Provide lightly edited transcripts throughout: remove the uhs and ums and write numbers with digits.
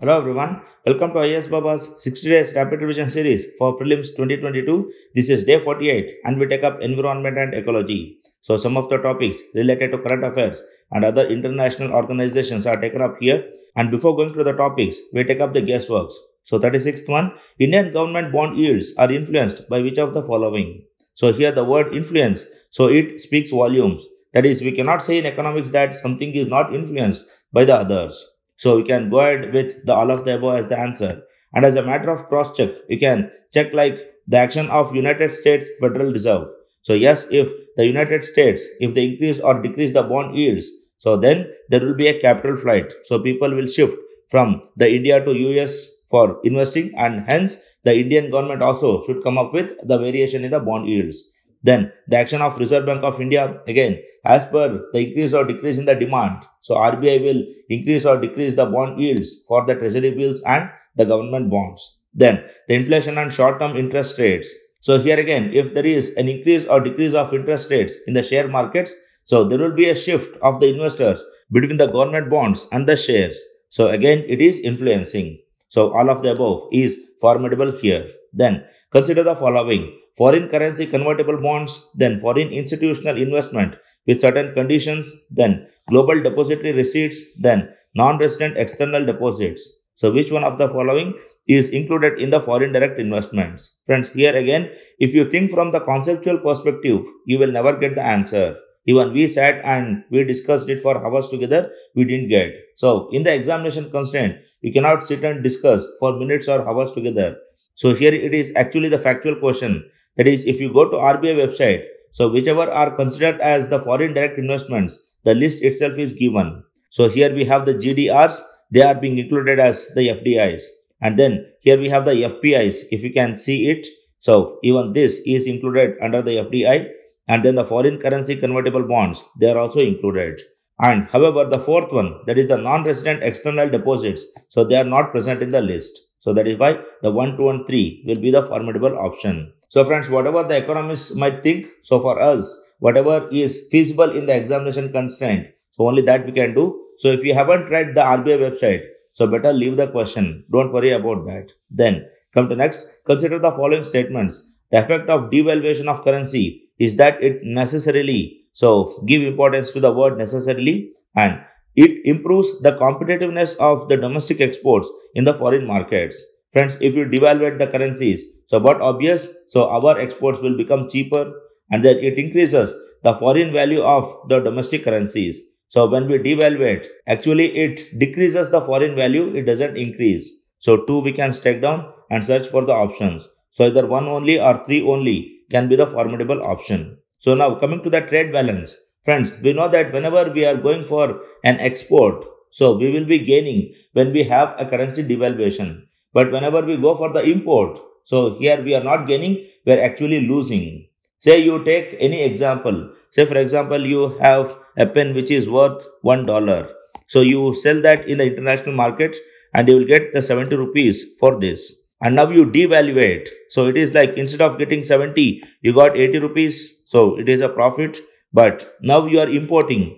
Hello everyone, welcome to IAS Baba's 60 days rapid revision series for Prelims 2022. This is day 48 and we take up environment and ecology. So some of the topics related to current affairs and other international organizations are taken up here. And before going to the topics, we take up the guessworks. So 36th one, Indian government bond yields are influenced by which of the following? So here the word influence, so it speaks volumes. That is, we cannot say in economics that something is not influenced by the others. So we can go ahead with the all of the above as the answer. And as a matter of cross check, you can check like the action of United States Federal Reserve. So yes, if the United States, if they increase or decrease the bond yields, so then there will be a capital flight. So people will shift from the India to US for investing, and hence the Indian government also should come up with the variation in the bond yields. Then the action of Reserve Bank of India, again, as per the increase or decrease in the demand. So RBI will increase or decrease the bond yields for the treasury bills and the government bonds. Then the inflation and short-term interest rates. So here again, if there is an increase or decrease of interest rates in the share markets, so there will be a shift of the investors between the government bonds and the shares. So again, it is influencing. So all of the above is formidable here. Then consider the following: foreign currency convertible bonds, then foreign institutional investment with certain conditions, then global depository receipts, then non-resident external deposits. So which one of the following is included in the foreign direct investments? Friends, here again, if you think from the conceptual perspective, you will never get the answer. Even we sat and we discussed it for hours together, we didn't get. So in the examination constraint, you cannot sit and discuss for minutes or hours together. So here it is actually the factual question. That is, if you go to RBI website, so whichever are considered as the foreign direct investments, the list itself is given. So here we have the GDRs, they are being included as the FDIs. And then here we have the FPIs, if you can see it. So even this is included under the FDI. And then the foreign currency convertible bonds, they are also included. And however, the fourth one, that is the non-resident external deposits, so they are not present in the list. So that is why the 1, 2 and 3 will be the formidable option. So friends, whatever the economists might think, so for us, whatever is feasible in the examination constraint, so only that we can do. So if you haven't read the RBI website, so better leave the question. Don't worry about that. Then come to next, consider the following statements. The effect of devaluation of currency is that it necessarily, so give importance to the word necessarily, and it improves the competitiveness of the domestic exports in the foreign markets. Friends, if you devaluate the currencies, so but obvious, so our exports will become cheaper, and then it increases the foreign value of the domestic currencies. So when we devaluate, actually it decreases the foreign value, it doesn't increase. So 2 we can take down and search for the options. So either 1 only or 3 only can be the formidable option. So now coming to the trade balance. Friends, we know that whenever we are going for an export, so we will be gaining when we have a currency devaluation. But whenever we go for the import, so here we are not gaining, we are actually losing. Say you take any example. Say for example, you have a pen which is worth $1. So you sell that in the international market and you will get the 70 rupees for this. And now you devaluate. So it is like instead of getting 70, you got 80 rupees. So it is a profit. But now you are importing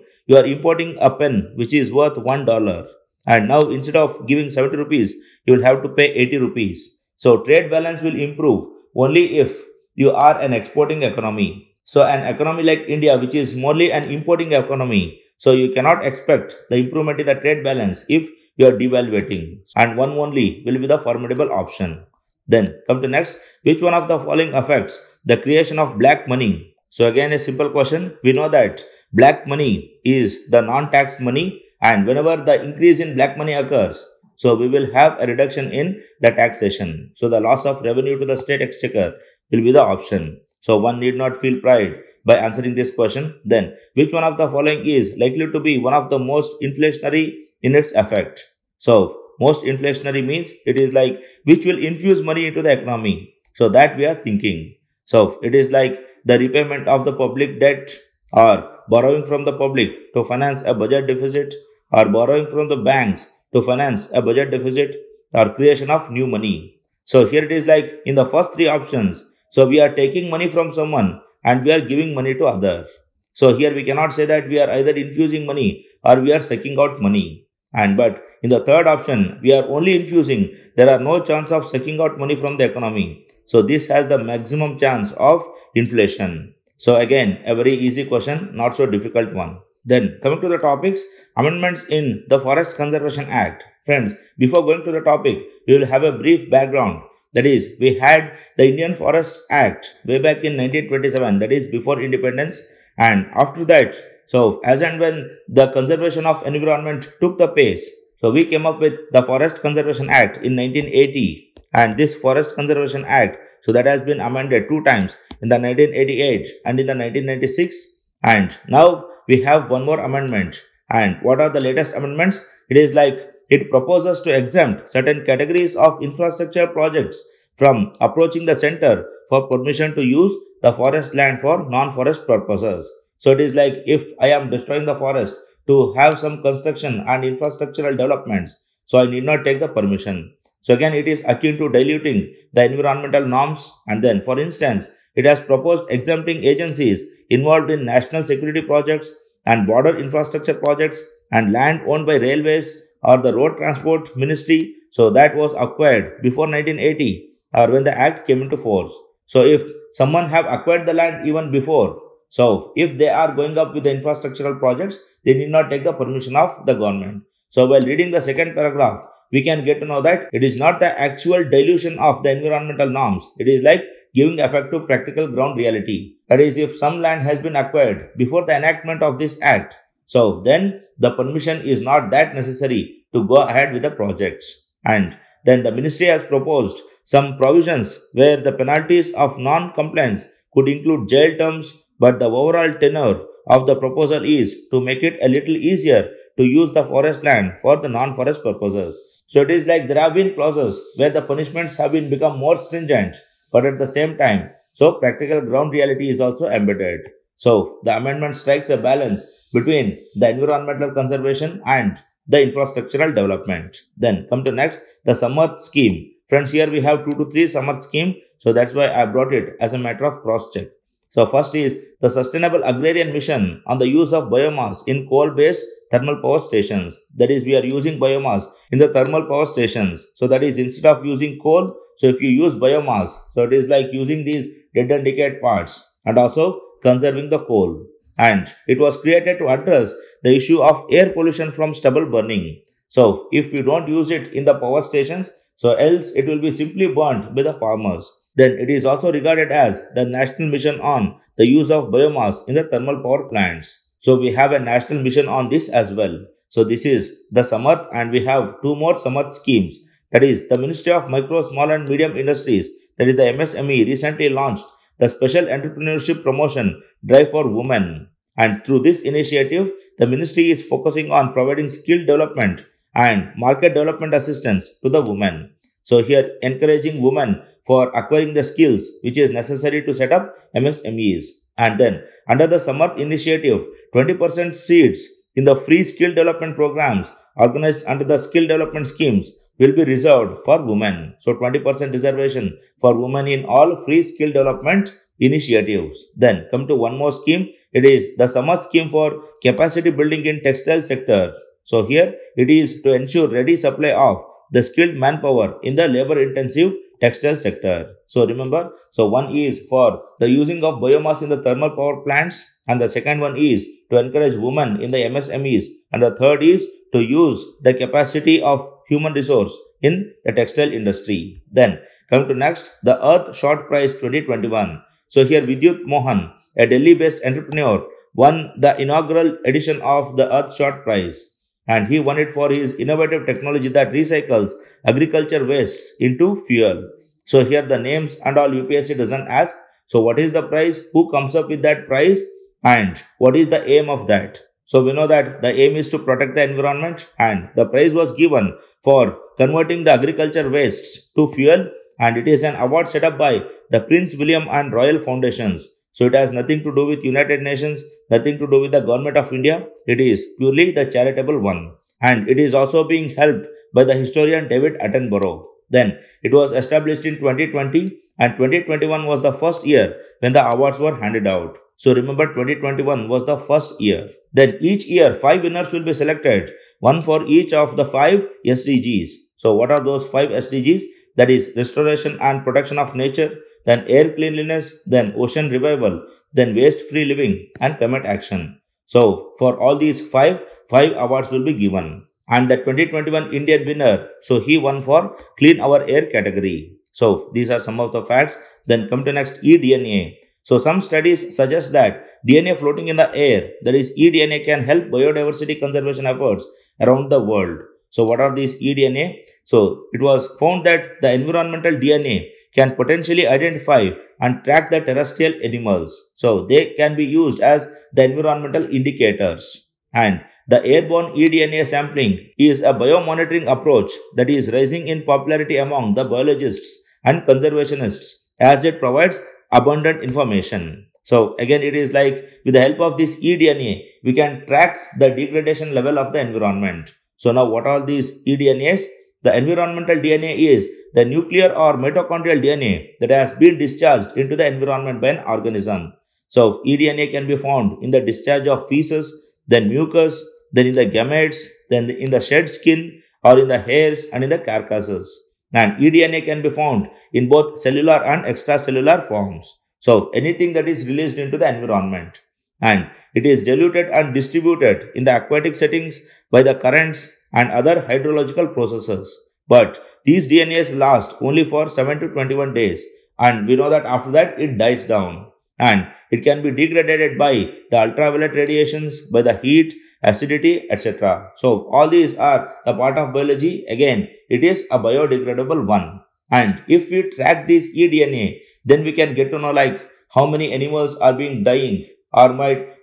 a pen which is worth $1. And now instead of giving 70 rupees, you will have to pay 80 rupees. So trade balance will improve only if you are an exporting economy. So an economy like India, which is mostly an importing economy, so you cannot expect the improvement in the trade balance if you are devaluating, and 1 only will be the formidable option. Then come to next, which one of the following affects the creation of black money? So again a simple question. We know that black money is the non-taxed money, and whenever the increase in black money occurs, so we will have a reduction in the taxation. So the loss of revenue to the state exchequer will be the option. So one need not feel pride by answering this question. Then which one of the following is likely to be one of the most inflationary in its effect? So most inflationary means it is like which will infuse money into the economy. So that we are thinking. So it is like the repayment of the public debt, or borrowing from the public to finance a budget deficit, or borrowing from the banks to finance a budget deficit, or creation of new money. So here it is like in the first 3 options. So we are taking money from someone and we are giving money to others. So here we cannot say that we are either infusing money or we are sucking out money. But in the third option, we are only infusing, there are no chance of sucking out money from the economy. So this has the maximum chance of inflation. So again, a very easy question, not so difficult one. Then coming to the topics, amendments in the Forest Conservation Act. Friends, before going to the topic, we will have a brief background. That is, we had the Indian Forest Act way back in 1927, that is before independence, and after that, so as and when the conservation of environment took the pace, so we came up with the Forest Conservation Act in 1980, and this Forest Conservation Act, so that has been amended two times, in the 1988 and in the 1996, and now we have one more amendment. And what are the latest amendments? It is like it proposes to exempt certain categories of infrastructure projects from approaching the center for permission to use the forest land for non-forest purposes. So it is like if I am destroying the forest to have some construction and infrastructural developments, so I need not take the permission. So again, it is akin to diluting the environmental norms. And then, for instance, it has proposed exempting agencies involved in national security projects and border infrastructure projects and land owned by railways or the road transport ministry, so that was acquired before 1980 or when the act came into force. So if someone have acquired the land even before, so if they are going up with the infrastructural projects, they need not take the permission of the government. So while reading the second paragraph, we can get to know that it is not the actual dilution of the environmental norms. It is like giving effect to practical ground reality. That is, if some land has been acquired before the enactment of this act, so then the permission is not that necessary to go ahead with the projects. And then the ministry has proposed some provisions where the penalties of non-compliance could include jail terms, but the overall tenor of the proposal is to make it a little easier to use the forest land for the non-forest purposes. So it is like there have been clauses where the punishments have been become more stringent, but at the same time, so practical ground reality is also embedded. So the amendment strikes a balance between the environmental conservation and the infrastructural development. Then come to next, the SAMARTH scheme. Friends, here we have 2 to 3 SAMARTH scheme. So that's why I brought it as a matter of cross-check. So first is the Sustainable Agrarian Mission on the use of biomass in coal-based thermal power stations. That is, we are using biomass in the thermal power stations. So that is, instead of using coal, so if you use biomass, so it is like using these dead and decayed parts and also conserving the coal. And it was created to address the issue of air pollution from stubble burning. So if you don't use it in the power stations, so else it will be simply burnt by the farmers. Then it is also regarded as the national mission on the use of biomass in the thermal power plants. So we have a national mission on this as well. So this is the SAMARTH, and we have 2 more SAMARTH schemes. That is, the Ministry of Micro, Small and Medium Industries, that is the MSME, recently launched the Special Entrepreneurship Promotion Drive for Women. And through this initiative, the ministry is focusing on providing skill development and market development assistance to the women. So here, encouraging women for acquiring the skills which is necessary to set up MSMEs. And then, under the SAMARTH initiative, 20% seats in the free skill development programs organized under the skill development schemes will be reserved for women. So 20% reservation for women in all free skill development initiatives. Then come to one more scheme. It is the SAMARTH scheme for capacity building in textile sector. So here it is to ensure ready supply of the skilled manpower in the labor intensive textile sector. So remember, so one is for the using of biomass in the thermal power plants, and the second one is to encourage women in the MSMEs, and the third is to use the capacity of human resource in the textile industry. Then come to next, the Earth Short Prize 2021. So here Vidyut Mohan, a Delhi-based entrepreneur, won the inaugural edition of the Earth Short Prize, and he won it for his innovative technology that recycles agriculture wastes into fuel. So here the names and all UPSC doesn't ask. So what is the prize, who comes up with that prize, and what is the aim of that? So we know that the aim is to protect the environment, and the prize was given for converting the agriculture wastes to fuel, and it is an award set up by the Prince William and Royal Foundations. So it has nothing to do with United Nations, nothing to do with the government of India. It is purely the charitable one. And it is also being helped by the historian David Attenborough. Then it was established in 2020, and 2021 was the first year when the awards were handed out. So remember 2021 was the first year. Then each year 5 winners will be selected, one for each of the 5 SDGs. So what are those 5 SDGs? That is restoration and protection of nature, then air cleanliness, then ocean revival, then waste-free living and climate action. So for all these 5 awards will be given. And the 2021 Indian winner, so he won for Clean Our Air category. So these are some of the facts. Then come to next, eDNA. So some studies suggest that DNA floating in the air, that is eDNA, can help biodiversity conservation efforts around the world. So what are these eDNA? So it was found that the environmental DNA can potentially identify and track the terrestrial animals. So they can be used as the environmental indicators. And the airborne eDNA sampling is a biomonitoring approach that is rising in popularity among the biologists and conservationists as it provides abundant information. So again, it is like with the help of this eDNA, we can track the degradation level of the environment. So now what are these eDNAs? The environmental DNA is the nuclear or mitochondrial DNA that has been discharged into the environment by an organism. So eDNA can be found in the discharge of feces, then mucus, then in the gametes, then in the shed skin, or in the hairs and in the carcasses. And eDNA can be found in both cellular and extracellular forms. So anything that is released into the environment. And it is diluted and distributed in the aquatic settings by the currents and other hydrological processes. But these DNAs last only for 7 to 21 days. And we know that after that it dies down. And it can be degraded by the ultraviolet radiations, by the heat, acidity, etc. So all these are the part of biology. Again, it is a biodegradable one. And if we track this eDNA, then we can get to know like how many animals are being dying, or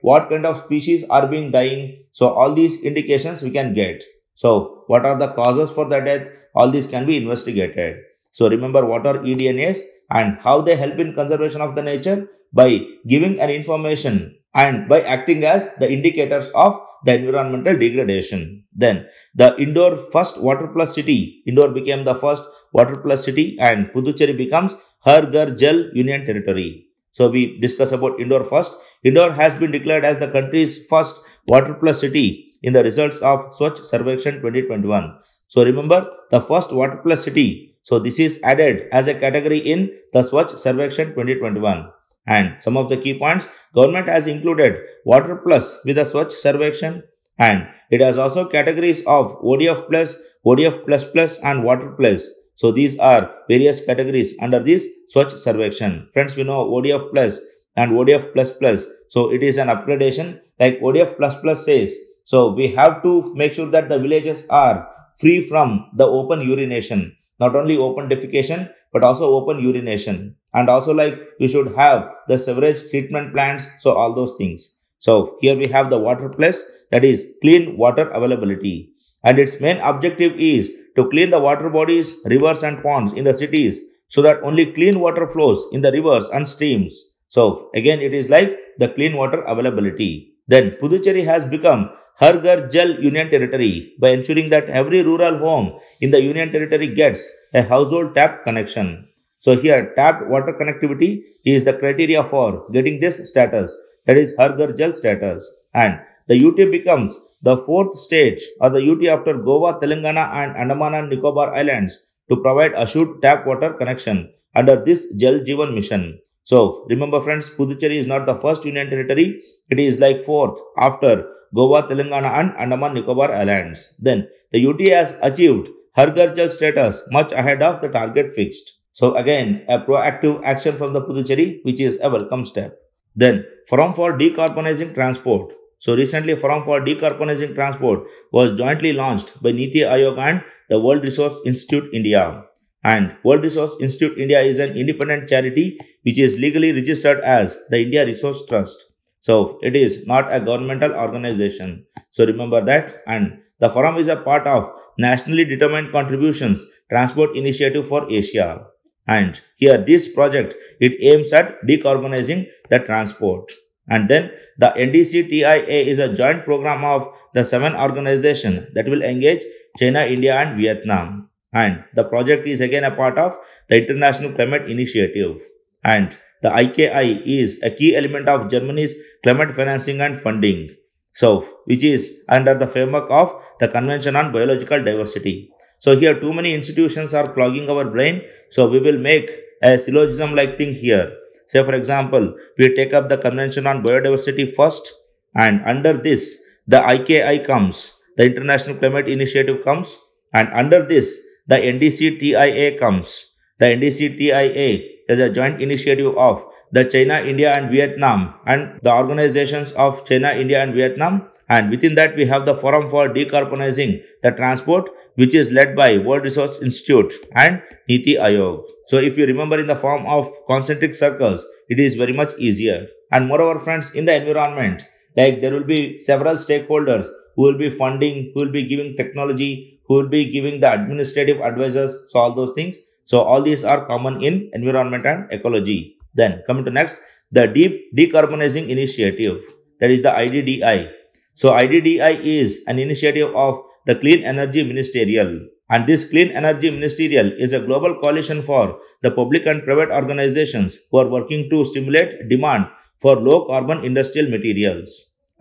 what kind of species are being dying. So all these indications we can get. So what are the causes for the death? All these can be investigated. So remember what are eDNAs and how they help in conservation of the nature by giving an information and by acting as the indicators of the environmental degradation. Then the Indore first water plus city. Indore became the first water plus city and Puducherry becomes HarGhardal Union Territory. So we discuss about Indore first. Indore has been declared as the country's first water plus city in the results of Swachh Sarvekshan 2021. So remember the first water plus city. So this is added as a category in the Swachh Sarvekshan 2021. And some of the key points, government has included water plus with the Swachh Sarvekshan, and it has also categories of ODF plus, ODF plus plus and water plus. So these are various categories under this Swachh Sarvekshan. Friends, we know ODF plus and ODF plus plus. So it is an upgradation like ODF plus plus says. So we have to make sure that the villages are free from the open urination. Not only open defecation, but also open urination. And also like we should have the sewerage treatment plants. So all those things. So here we have the water plus, that is clean water availability. And its main objective is to clean the water bodies, rivers and ponds in the cities so that only clean water flows in the rivers and streams. So again it is like the clean water availability. Then Puducherry has become HarGhardal Union Territory by ensuring that every rural home in the Union Territory gets a household tap connection. So here tapped water connectivity is the criteria for getting this status, that is HarGhardal status. And the UT becomes the fourth state or the UT after Goa, Telangana and Andaman and Nicobar Islands to provide assured tap water connection under this Jal Jeevan mission. So remember friends, Puducherry is not the first Union Territory, it is like fourth after Goa, Telangana and Andaman Nicobar Islands. Then the UT has achieved HarGhardal status much ahead of the target fixed. So again a proactive action from the Puducherry, which is a welcome step. Then Forum for Decarbonizing Transport. So recently Forum for Decarbonizing Transport was jointly launched by Niti Aayog and the World Resource Institute India. And World Resource Institute India is an independent charity which is legally registered as the India Resource Trust. So it is not a governmental organization. So remember that. And the forum is a part of nationally determined contributions transport initiative for Asia. And here this project, it aims at decarbonizing the transport. And then the NDC-TIA is a joint program of the 7 organizations that will engage China, India and Vietnam. And the project is again a part of the International Climate Initiative. And the IKI is a key element of Germany's climate financing and funding. So, which is under the framework of the Convention on Biological Diversity. So, here too many institutions are clogging our brain. So, we will make a syllogism like thing here. Say for example, we take up the Convention on Biodiversity first, and under this, the IKI comes, the International Climate Initiative comes, and under this, the NDC-TIA comes. The NDC-TIA is a joint initiative of the China, India and Vietnam and the organizations of China, India and Vietnam, and within that we have the Forum for Decarbonizing the Transport, which is led by World Resource Institute and Niti Aayog. So if you remember in the form of concentric circles, it is very much easier. And moreover friends, in the environment, like there will be several stakeholders who will be funding, who will be giving technology, who will be giving the administrative advisors, so all those things. So all these are common in environment and ecology. Then coming to next, the Deep Decarbonizing Initiative, that is the IDDI. So IDDI is an initiative of the Clean Energy Ministerial, and this Clean Energy Ministerial is a global coalition for the public and private organizations who are working to stimulate demand for low carbon industrial materials.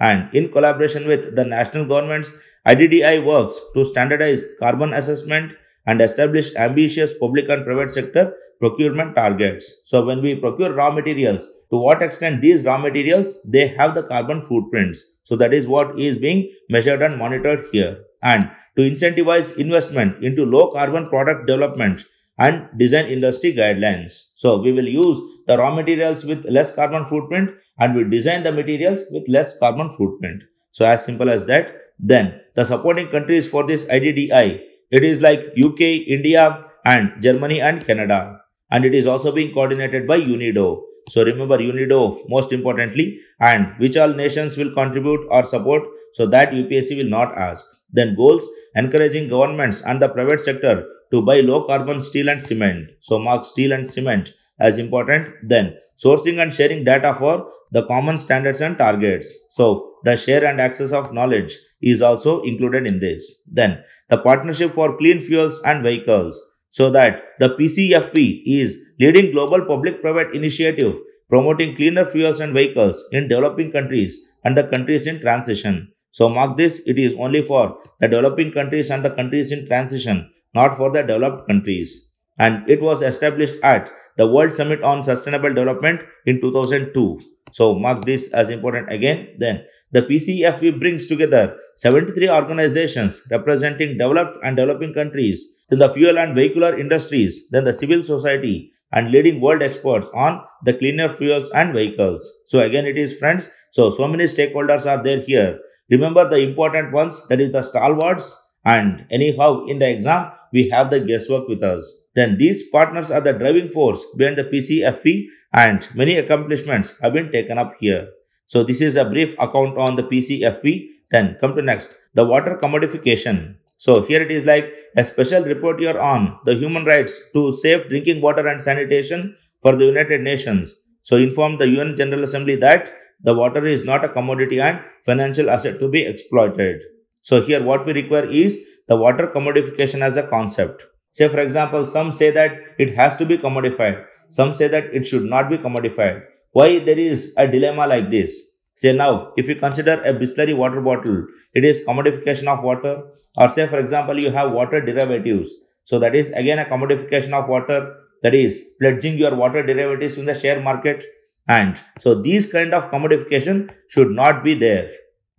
And in collaboration with the national governments, IDDI works to standardize carbon assessment and establish ambitious public and private sector procurement targets. So when we procure raw materials, to what extent these raw materials, they have the carbon footprints. So that is what is being measured and monitored here. And to incentivize investment into low carbon product development and design industry guidelines. So we will use the raw materials with less carbon footprint and we design the materials with less carbon footprint. So as simple as that. Then the supporting countries for this IDDI, it is like UK, India and Germany and Canada. And it is also being coordinated by UNIDO. So remember UNIDO most importantly, and which all nations will contribute or support, so that UPSC will not ask. Then goals, encouraging governments and the private sector to buy low carbon steel and cement. So mark steel and cement as important. Then sourcing and sharing data for the common standards and targets. So the share and access of knowledge is also included in this. Then the partnership for clean fuels and vehicles. So that the PCFV is leading global public-private initiative promoting cleaner fuels and vehicles in developing countries and the countries in transition. So mark this, it is only for the developing countries and the countries in transition, not for the developed countries. And it was established at the World Summit on Sustainable Development in 2002. So mark this as important again. Then the PCFV brings together 73 organizations representing developed and developing countries, then the fuel and vehicular industries, then the civil society and leading world experts on the cleaner fuels and vehicles. So again it is friends, so many stakeholders are there here. Remember the important ones, that is the stalwarts, and anyhow in the exam we have the guesswork with us. Then these partners are the driving force behind the PCFV and many accomplishments have been taken up here. So this is a brief account on the PCFV. Then come to next, the water commodification. So here it is like a special report here on the human rights to safe drinking water and sanitation for the United Nations. So inform the UN General Assembly that the water is not a commodity and financial asset to be exploited. So here what we require is the water commodification as a concept. Say for example, some say that it has to be commodified. Some say that it should not be commodified. Why there is a dilemma like this? Say now, if you consider a Bisleri water bottle, it is commodification of water. Or say for example, you have water derivatives. So that is again a commodification of water, that is pledging your water derivatives in the share market. And so these kind of commodification should not be there.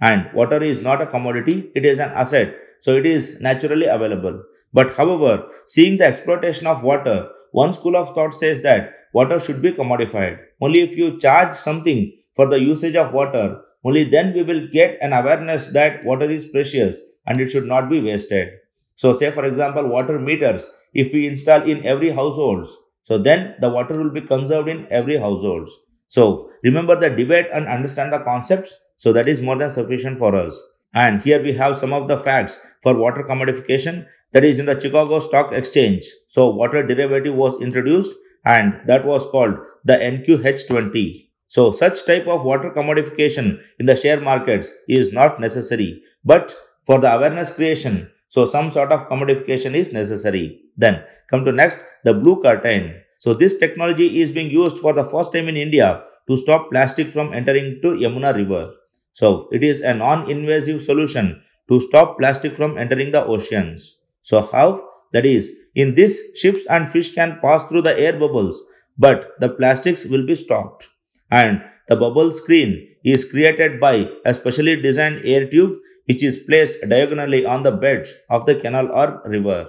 And water is not a commodity, it is an asset. So it is naturally available. But however, seeing the exploitation of water, one school of thought says that water should be commodified. Only if you charge something for the usage of water, only then we will get an awareness that water is precious and it should not be wasted. So say for example, water meters, if we install in every household, so then the water will be conserved in every household. So remember the debate and understand the concepts. So that is more than sufficient for us. And here we have some of the facts for water commodification, that is in the Chicago Stock Exchange. So water derivative was introduced and that was called the NQH20. So such type of water commodification in the share markets is not necessary, but for the awareness creation, so some sort of commodification is necessary. Then come to next, the blue curtain. So this technology is being used for the first time in India to stop plastic from entering to Yamuna river. So it is a non-invasive solution to stop plastic from entering the oceans. So how? That is, in this, ships and fish can pass through the air bubbles, but the plastics will be stopped. And the bubble screen is created by a specially designed air tube which is placed diagonally on the bed of the canal or river.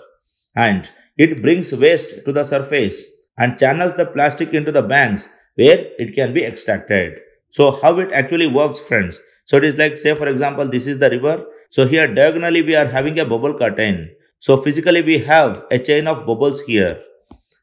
And it brings waste to the surface and channels the plastic into the banks where it can be extracted. So how it actually works, friends? So it is like, say for example, this is the river. So here diagonally we are having a bubble curtain. So physically we have a chain of bubbles here.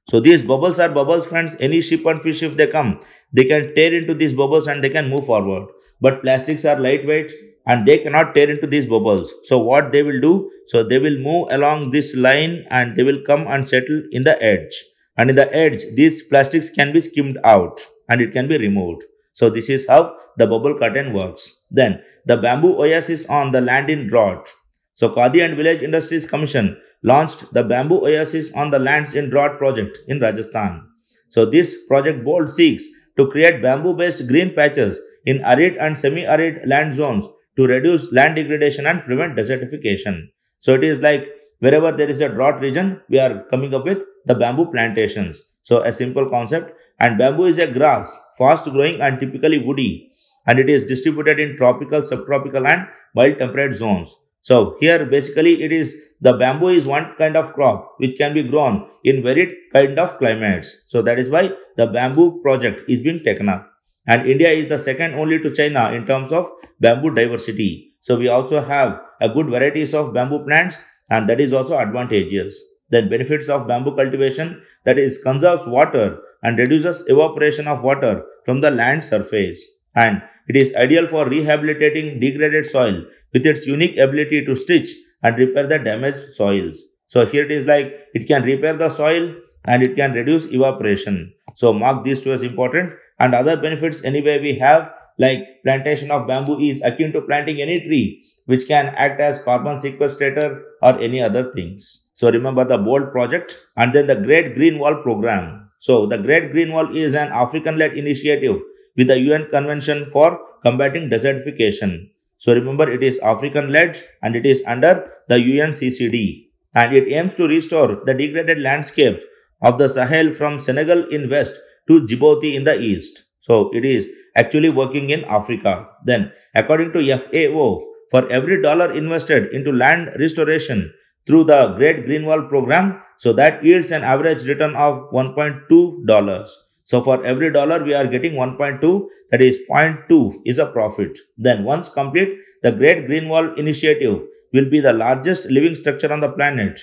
So these bubbles are bubbles, friends. Any ship and fish, if they come, they can tear into these bubbles and they can move forward. But plastics are lightweight and they cannot tear into these bubbles. So what they will do? So they will move along this line and they will come and settle in the edge. And in the edge, these plastics can be skimmed out and it can be removed. So this is how the bubble curtain works. Then the bamboo oasis on the land in Drought. So Khadi and Village Industries Commission launched the bamboo oasis on the lands in Drought project in Rajasthan. So this project bold seeks to create bamboo-based green patches in arid and semi-arid land zones to reduce land degradation and prevent desertification. So it is like wherever there is a drought region, we are coming up with the bamboo plantations. So a simple concept. And bamboo is a grass, fast growing and typically woody, and it is distributed in tropical, subtropical and mild temperate zones. So here basically it is the bamboo is one kind of crop which can be grown in varied kind of climates. So that is why the bamboo project is being taken up. And India is the second only to China in terms of bamboo diversity. So we also have a good varieties of bamboo plants and that is also advantageous. Then benefits of bamboo cultivation, that is conserves water and reduces evaporation of water from the land surface. And it is ideal for rehabilitating degraded soil with its unique ability to stitch and repair the damaged soils. So here it is like it can repair the soil and it can reduce evaporation. So mark these two as important. And other benefits anyway we have, like plantation of bamboo is akin to planting any tree which can act as carbon sequestrator or any other things. So remember the BOLD project and then the Great Green Wall program. So the Great Green Wall is an African-led initiative with the UN Convention for combating desertification. So remember it is African-led and it is under the UNCCD and it aims to restore the degraded landscapes of the Sahel from Senegal in west to Djibouti in the east. So it is actually working in Africa. Then according to FAO, for every dollar invested into land restoration through the Great Green Wall program, so that yields an average return of $1.2. So for every dollar we are getting 1.2, that is 0.2 is a profit. Then once complete, the Great Green Wall initiative will be the largest living structure on the planet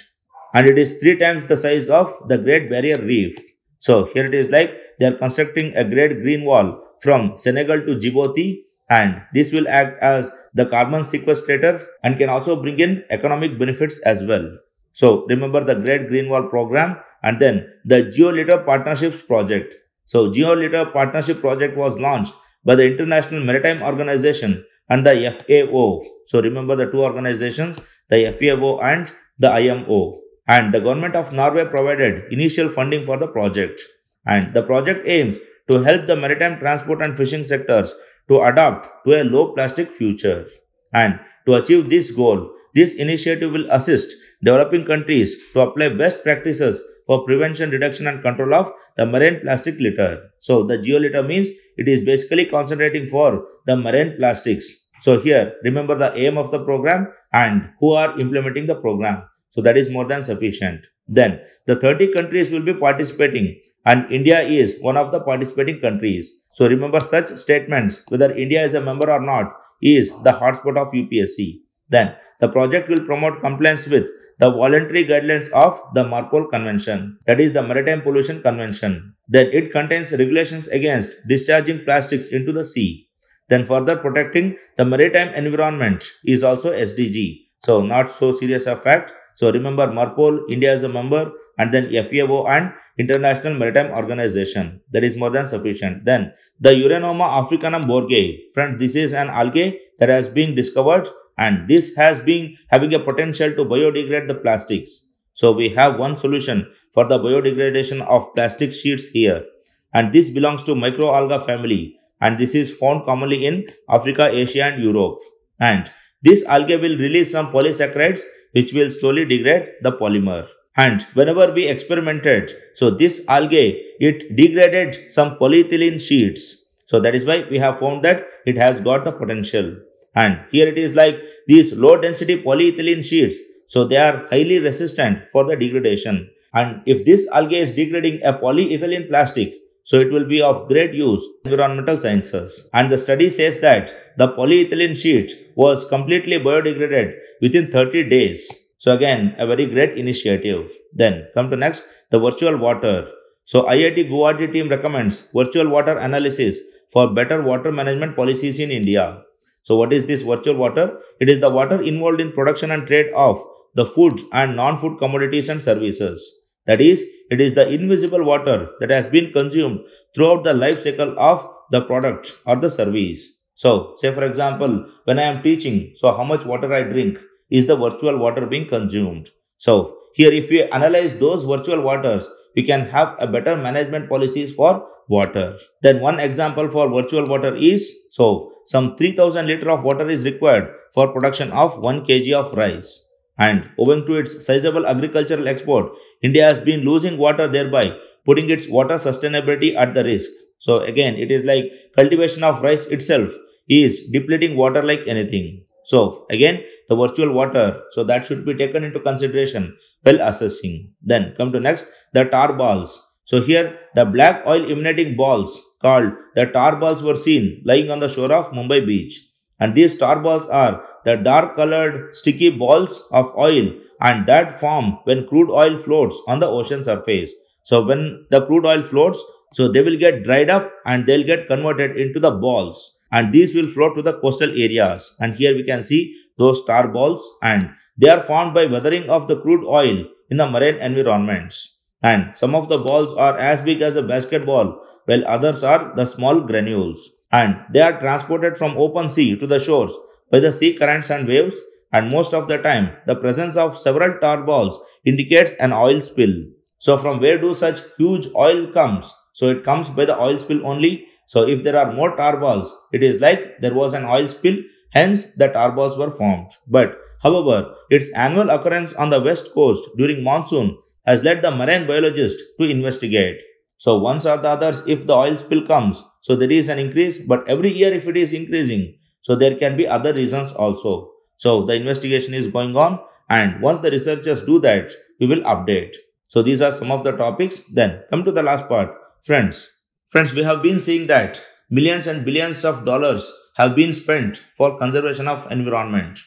and it is 3 times the size of the Great Barrier Reef. So here it is like they are constructing a Great Green Wall from Senegal to Djibouti and this will act as the carbon sequestrator and can also bring in economic benefits as well. So remember the Great Green Wall program and then the GloLitter Partnerships project. So GloLitter Partnership project was launched by the International Maritime Organization and the FAO. So remember the two organizations, the FAO and the IMO. And the government of Norway provided initial funding for the project. And the project aims to help the maritime transport and fishing sectors to adapt to a low plastic future. And to achieve this goal, this initiative will assist developing countries to apply best practices for prevention, reduction and control of the marine plastic litter. So the GloLitter means it is basically concentrating for the marine plastics. So here remember the aim of the program and who are implementing the program. So that is more than sufficient. Then the 30 countries will be participating and India is one of the participating countries. So remember such statements whether India is a member or not is the hotspot of UPSC. Then the project will promote compliance with the voluntary guidelines of the MARPOL Convention, that is the Maritime Pollution Convention. Then it contains regulations against discharging plastics into the sea. Then further protecting the maritime environment is also SDG. So not so serious a fact. So remember MARPOL, India is a member and then FAO and International Maritime Organization. That is more than sufficient. Then the Uronema Africanum Borge. Friends, this is an algae that has been discovered and this has been having a potential to biodegrade the plastics. So we have one solution for the biodegradation of plastic sheets here. And this belongs to microalga family, and this is found commonly in Africa, Asia and Europe. And this algae will release some polysaccharides which will slowly degrade the polymer. And whenever we experimented, so this algae, it degraded some polyethylene sheets. So that is why we have found that it has got the potential. And here it is like these low density polyethylene sheets. So they are highly resistant for the degradation. And if this algae is degrading a polyethylene plastic, so it will be of great use in environmental sciences. And the study says that the polyethylene sheet was completely biodegraded within 30 days. So again, a very great initiative. Then come to next, the virtual water. So IIT Guwahati team recommends virtual water analysis for better water management policies in India. So what is this virtual water? It is the water involved in production and trade of the food and non-food commodities and services. That is, it is the invisible water that has been consumed throughout the life cycle of the product or the service. So, say for example, when I am teaching, so how much water I drink is the virtual water being consumed. So, here if we analyze those virtual waters, we can have a better management policies for water. Then one example for virtual water is, so some 3000 liters of water is required for production of 1 kg of rice. And owing to its sizable agricultural export, India has been losing water, thereby putting its water sustainability at the risk. So again, it is like cultivation of rice itself is depleting water like anything. So again, the virtual water, so that should be taken into consideration while assessing. Then come to next, the tarballs. So here the black oil emanating balls called the tarballs were seen lying on the shore of Mumbai beach. And these tarballs are the dark colored sticky balls of oil, and that form when crude oil floats on the ocean surface. So when the crude oil floats, so they will get dried up and they'll get converted into the balls, and these will float to the coastal areas. And here we can see those tarballs, and they are formed by weathering of the crude oil in the marine environments. And some of the balls are as big as a basketball, while others are the small granules. And they are transported from open sea to the shores by the sea currents and waves, and most of the time the presence of several tarballs indicates an oil spill. So from where do such huge oil comes? So it comes by the oil spill only. So if there are more tarballs, it is like there was an oil spill, hence the tarballs were formed. But however, its annual occurrence on the west coast during monsoon has led the marine biologist to investigate. So once or the others, if the oil spill comes, so there is an increase, but every year if it is increasing, so there can be other reasons also. So the investigation is going on, and once the researchers do that, we will update. So these are some of the topics. Then come to the last part. Friends, we have been seeing that millions and billions of dollars have been spent for conservation of environment.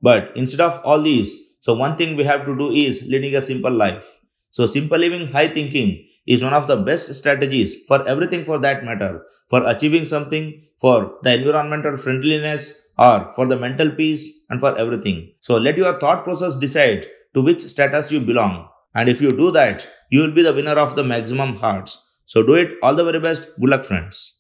But instead of all these, so one thing we have to do is leading a simple life. So simple living, high thinking is one of the best strategies for everything for that matter, for achieving something, for the environmental friendliness, or for the mental peace, and for everything. So let your thought process decide to which status you belong. And if you do that, you will be the winner of the maximum hearts. So do it. All the very best. Good luck, friends.